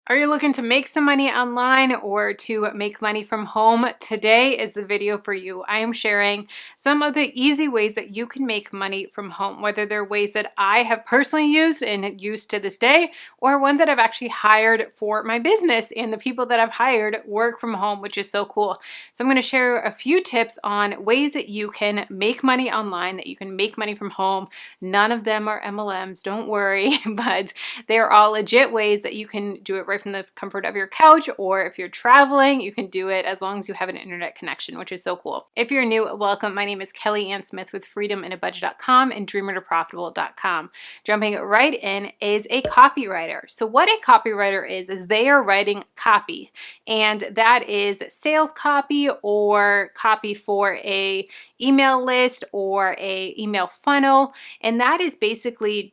Are you looking to make some money online or to make money from home? Today is the video for you. I am sharing some of the easy ways that you can make money from home, whether they're ways that I have personally used and used to this day, or ones that I've actually hired for my business, and the people that I've hired work from home, which is so cool. So I'm going to share a few tips on ways that you can make money online, that you can make money from home. None of them are MLMs, don't worry, but they're all legit ways that you can do it right from the comfort of your couch, or if you're traveling, you can do it as long as you have an internet connection, which is so cool. If you're new, welcome. My name is Kelly Ann Smith with freedominabudget.com and dreamertoprofitable.com. Jumping right in is a copywriter. So what a copywriter is they are writing copy, and that is sales copy or copy for a email list or a email funnel. And that is basically,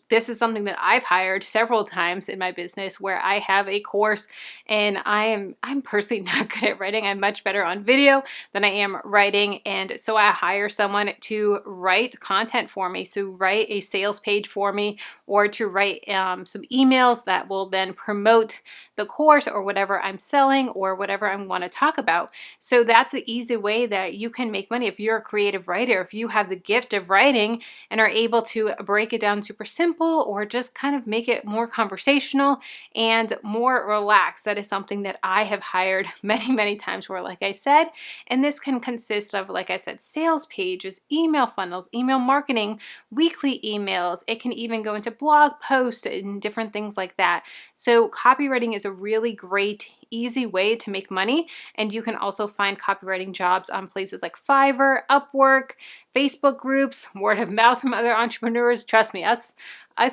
this is something that I've hired several times in my business, where I have a course and I'm personally not good at writing. I'm much better on video than I am writing. And so I hire someone to write content for me. So write a sales page for me, or to write some emails that will then promote the course or whatever I'm selling or whatever I want to talk about. So that's an easy way that you can make money. If you're a creative writer, if you have the gift of writing and are able to break it down super simple, or just kind of make it more conversational and more relaxed, that is something that I have hired many times for, like I said. And this can consist of, like I said, sales pages, email funnels, email marketing, weekly emails. It can even go into blog posts and different things like that. So copywriting is a really great, easy way to make money. And you can also find copywriting jobs on places like Fiverr, Upwork, Facebook groups, word of mouth from other entrepreneurs. Trust me, us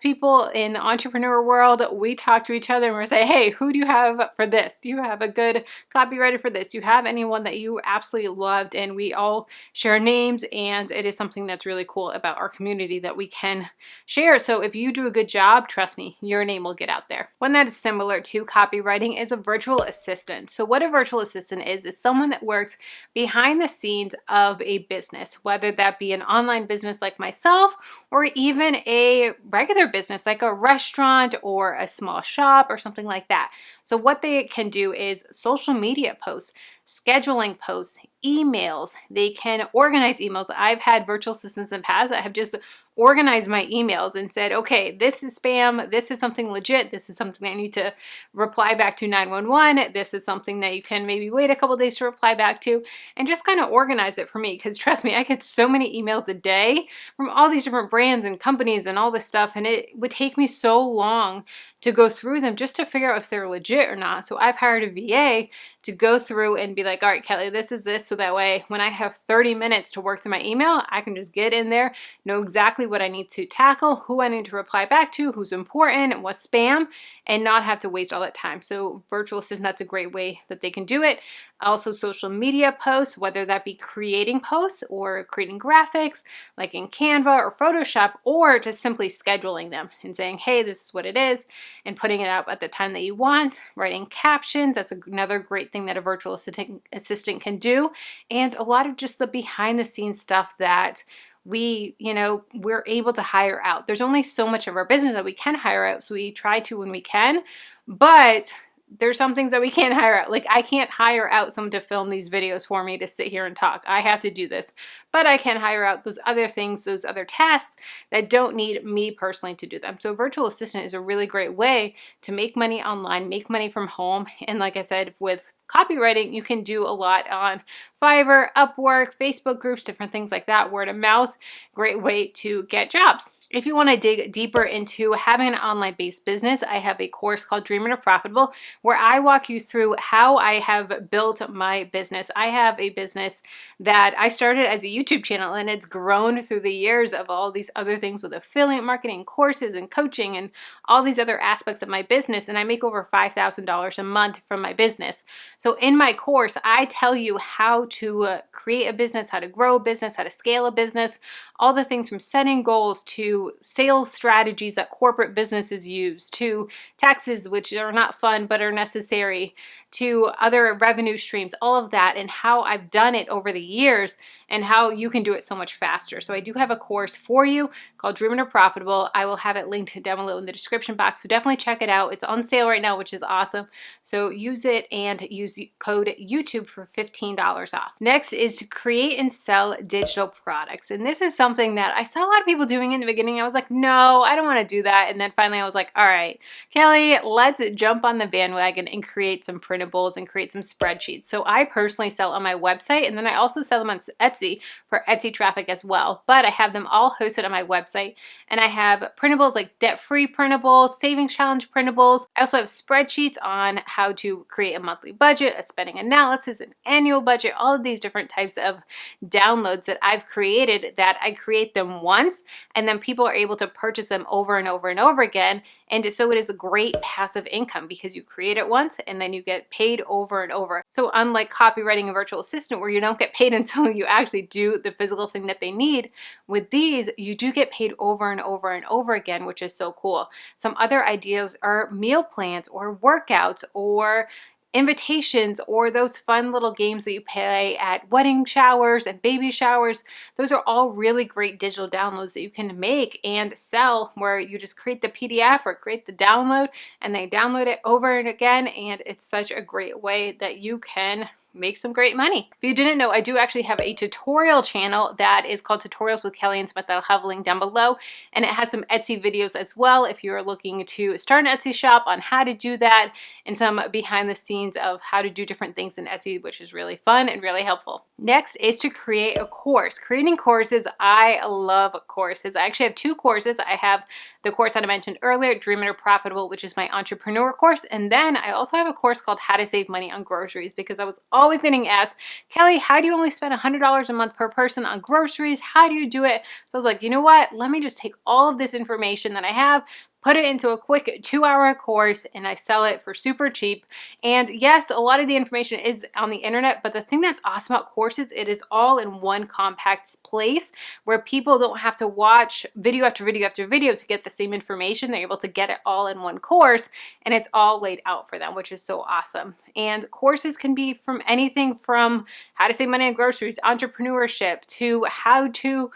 people in the entrepreneur world, we talk to each other and we say, hey, who do you have for this? Do you have a good copywriter for this? Do you have anyone that you absolutely loved? And we all share names, and it is something that's really cool about our community that we can share. So if you do a good job, trust me, your name will get out there. One that is similar to copywriting is a virtual assistant. So what a virtual assistant is someone that works behind the scenes of a business, whether that be an online business like myself, or even a regular business like a restaurant or a small shop or something like that. So what they can do is social media posts, scheduling posts, emails. They can organize emails. I've had virtual assistants in the past that have just organized my emails and said, okay, this is spam, this is something legit, this is something I need to reply back to 911, this is something that you can maybe wait a couple days to reply back to, and just kind of organize it for me. Because trust me, I get so many emails a day from all these different brands and companies and all this stuff, and it would take me so long to go through them just to figure out if they're legit or not. So I've hired a VA to go through and be like, all right, Kelly, this is this. So that way, when I have 30 minutes to work through my email, I can just get in there, know exactly what I need to tackle, who I need to reply back to, who's important, what's spam, and not have to waste all that time. So virtual assistant, that's a great way that they can do it. Also social media posts, whether that be creating posts or creating graphics like in Canva or Photoshop, or just simply scheduling them and saying, hey, this is what it is, and putting it up at the time that you want. Writing captions, that's another great thing that a virtual assistant can do. And a lot of just the behind the scenes stuff that we're able to hire out. There's only so much of our business that we can hire out, so we try to when we can, but there's some things that we can't hire out. Like I can't hire out someone to film these videos for me to sit here and talk. I have to do this. But I can hire out those other things, those other tasks that don't need me personally to do them. So a virtual assistant is a really great way to make money online, make money from home. And like I said, with copywriting, you can do a lot on Fiverr, Upwork, Facebook groups, different things like that, word of mouth, great way to get jobs. If you want to dig deeper into having an online-based business, I have a course called Dreamer to Profitable, where I walk you through how I have built my business. I have a business that I started as a YouTube channel, and it's grown through the years of all these other things with affiliate marketing, courses, and coaching, and all these other aspects of my business. And I make over $5,000 a month from my business. So in my course, I tell you how to create a business, how to grow a business, how to scale a business, all the things from setting goals to sales strategies that corporate businesses use, to taxes, which are not fun but are necessary, to other revenue streams, all of that, and how I've done it over the years and how you can do it so much faster. So I do have a course for you called Driven or Profitable. I will have it linked down below in the description box, so definitely check it out. It's on sale right now, which is awesome. So use it and use the code YouTube for $15 off. Next is to create and sell digital products. And this is something that I saw a lot of people doing in the beginning. I was like, no, I don't want to do that. And then finally I was like, all right, Kelly, let's jump on the bandwagon and create some printables and create some spreadsheets. So I personally sell on my website, and then I also sell them on Etsy for Etsy traffic as well. But I have them all hosted on my website, and I have printables like debt-free printables, savings challenge printables. I also have spreadsheets on how to create a monthly budget, a spending analysis, an annual budget, all of these different types of downloads that I've created, that I create them once and then people are able to purchase them over and over and over again. And so it is a great passive income because you create it once and then you get paid over and over. So unlike copywriting a virtual assistant where you don't get paid until you actually do the physical thing that they need, with these you do get paid over and over and over again, which is so cool. Some other ideas are meal plans or workouts or invitations or those fun little games that you play at wedding showers and baby showers. Those are all really great digital downloads that you can make and sell, where you just create the PDF or create the download and they download it over and again, and it's such a great way that you can make some great money. If you didn't know, I do actually have a tutorial channel that is called Tutorials with Kelly and Smith. I'll have a link down below, and it has some Etsy videos as well if you're looking to start an Etsy shop on how to do that, and some behind the scenes of how to do different things in Etsy, which is really fun and really helpful. Next is to create a course. Creating courses, I love courses. I actually have two courses. I have the course that I mentioned earlier, Driven or Profitable, which is my entrepreneur course, and then I also have a course called How to Save Money on Groceries, because I was always getting asked, Kelly, how do you only spend $100 a month per person on groceries? How do you do it? So I was like, you know what? Let me just take all of this information that I have, put it into a quick 2-hour course, and I sell it for super cheap. And yes, a lot of the information is on the internet, but the thing that's awesome about courses, it is all in one compact place where people don't have to watch video after video after video to get the same information. They're able to get it all in one course, and it's all laid out for them, which is so awesome. And courses can be from anything from how to save money on groceries, entrepreneurship, to how to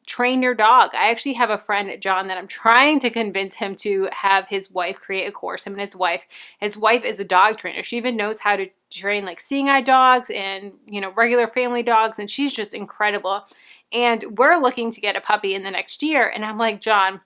train your dog. I actually have a friend, John, that I'm trying to convince him to have his wife create a course. Him and his wife. His wife is a dog trainer. She even knows how to train like seeing eye dogs and, you know, regular family dogs, and she's just incredible. And we're looking to get a puppy in the next year. And I'm like, John,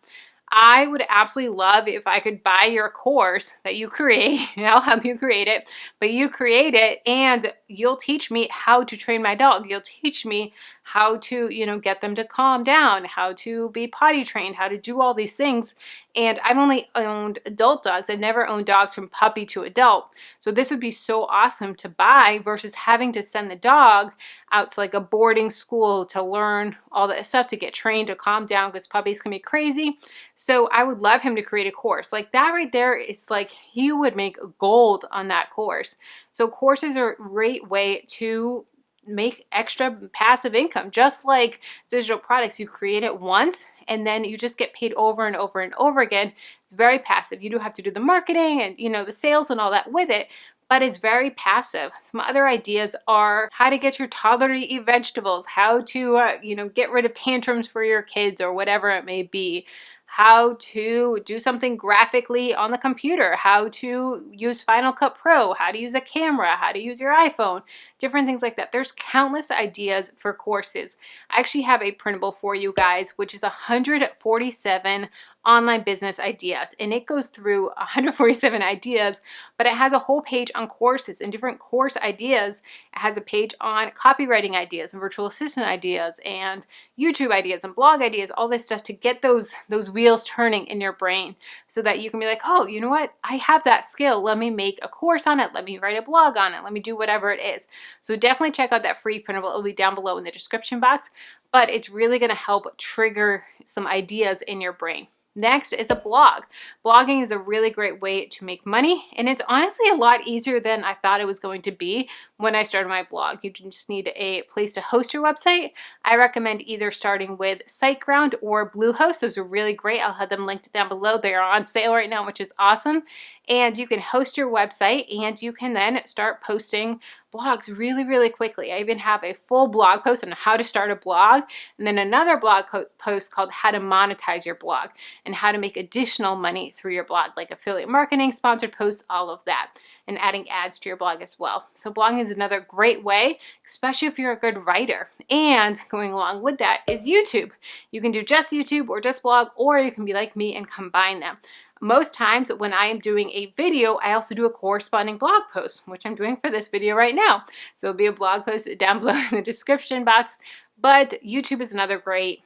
I would absolutely love if I could buy your course that you create. I'll help you create it, but you create it and you'll teach me how to train my dog. You'll teach me how to, you know, get them to calm down, how to be potty trained, how to do all these things. And I've only owned adult dogs. I've never owned dogs from puppy to adult. So this would be so awesome to buy versus having to send the dog out to like a boarding school to learn all that stuff, to get trained, to calm down, because puppies can be crazy. So I would love him to create a course. Like that right there, it's like he would make gold on that course. So courses are a great way to make extra passive income. Just like digital products, you create it once and then you just get paid over and over and over again. It's very passive. You do have to do the marketing and, you know, the sales and all that with it, but it's very passive. Some other ideas are how to get your toddler to eat vegetables, how to, you know, get rid of tantrums for your kids or whatever it may be, how to do something graphically on the computer, how to use Final Cut Pro, how to use a camera, how to use your iPhone, different things like that. There's countless ideas for courses. I actually have a printable for you guys, which is 147 online business ideas, and it goes through 147 ideas, but it has a whole page on courses and different course ideas. It has a page on copywriting ideas and virtual assistant ideas and YouTube ideas and blog ideas, all this stuff to get those wheels turning in your brain so that you can be like, oh, you know what? I have that skill. Let me make a course on it. Let me write a blog on it. Let me do whatever it is. So definitely check out that free printable. It'll be down below in the description box, but it's really going to help trigger some ideas in your brain. Next is a blog. Blogging is a really great way to make money, and it's honestly a lot easier than I thought it was going to be when I started my blog. You just need a place to host your website. I recommend either starting with SiteGround or Bluehost. Those are really great. I'll have them linked down below. They are on sale right now, which is awesome. and you can host your website, and you can then start posting blogs really, really quickly. I even have a full blog post on how to start a blog, and then another blog post called how to monetize your blog and how to make additional money through your blog, like affiliate marketing, sponsored posts, all of that, and adding ads to your blog as well. So blogging is another great way, especially if you're a good writer. And going along with that is YouTube. You can do just YouTube or just blog, or you can be like me and combine them. Most times when I am doing a video, I also do a corresponding blog post, which I'm doing for this video right now. So it'll be a blog post down below in the description box. But YouTube is another great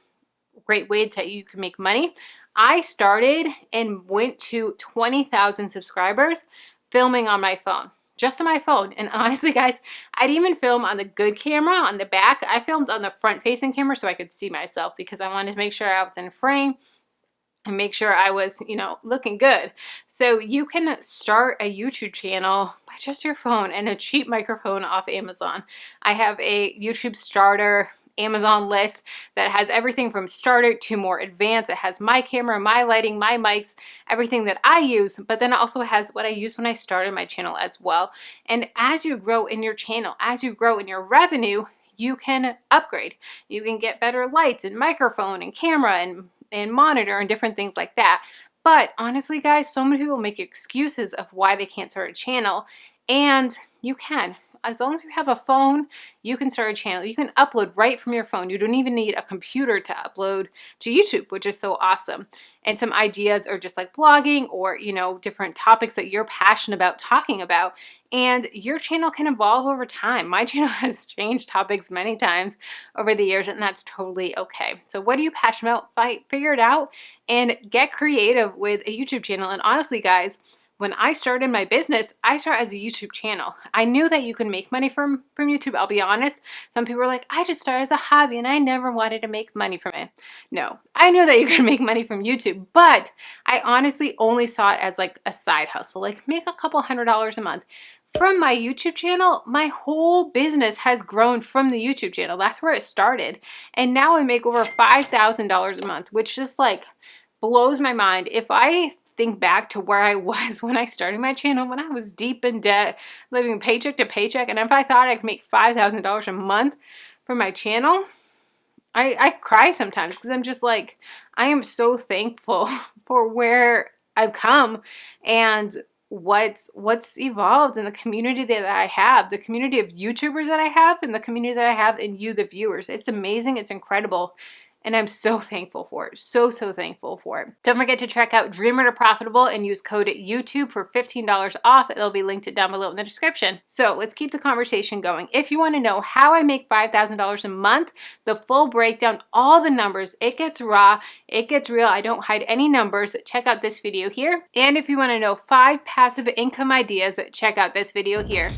way that you can make money. I started and went to 20,000 subscribers filming on my phone. Just on my phone. And honestly, guys, I didn't even film on the good camera on the back. I filmed on the front facing camera so I could see myself, because I wanted to make sure I was in frame and make sure I was, looking good. So you can start a YouTube channel by just your phone and a cheap microphone off Amazon. I have a YouTube starter Amazon list that has everything from starter to more advanced. It has my camera, my lighting, my mics, everything that I use, but then it also has what I used when I started my channel as well. And as you grow in your channel, as you grow in your revenue, you can upgrade. You can get better lights and microphone and camera and monitor and different things like that. But honestly, guys, so many people make excuses of why they can't start a channel, and you can. As long as you have a phone, you can start a channel. You can upload right from your phone. You don't even need a computer to upload to YouTube, which is so awesome. And some ideas are just like blogging or, different topics that you're passionate about talking about. And your channel can evolve over time. My channel has changed topics many times over the years, and that's totally okay. So what are you passionate about? Figure it out and get creative with a YouTube channel. And honestly, guys, when I started my business, I started as a YouTube channel. I knew that you can make money from YouTube. I'll be honest. Some people were like, I just started as a hobby and I never wanted to make money from it. No, I knew that you could make money from YouTube, but I honestly only saw it as like a side hustle, like make a couple $100s a month. From my YouTube channel, my whole business has grown from the YouTube channel. That's where it started. And now I make over $5,000 a month, which just like blows my mind. If I think back to where I was when I started my channel, when I was deep in debt, living paycheck to paycheck, and if I thought I could make $5,000 a month from my channel, I cry sometimes, because I'm just like, I am so thankful for where I've come and what's evolved in the community that I have, the community of YouTubers that I have, and the community that I have in you, the viewers. It's amazing. It's incredible. And I'm so thankful for it. So thankful for it. Don't forget to check out Dreamer to Profitable and use code YouTube for $15 off. It'll be linked down below in the description. So let's keep the conversation going. If you want to know how I make $5,000 a month, the full breakdown, all the numbers, it gets raw, it gets real. I don't hide any numbers. Check out this video here. And if you want to know 5 passive income ideas, check out this video here.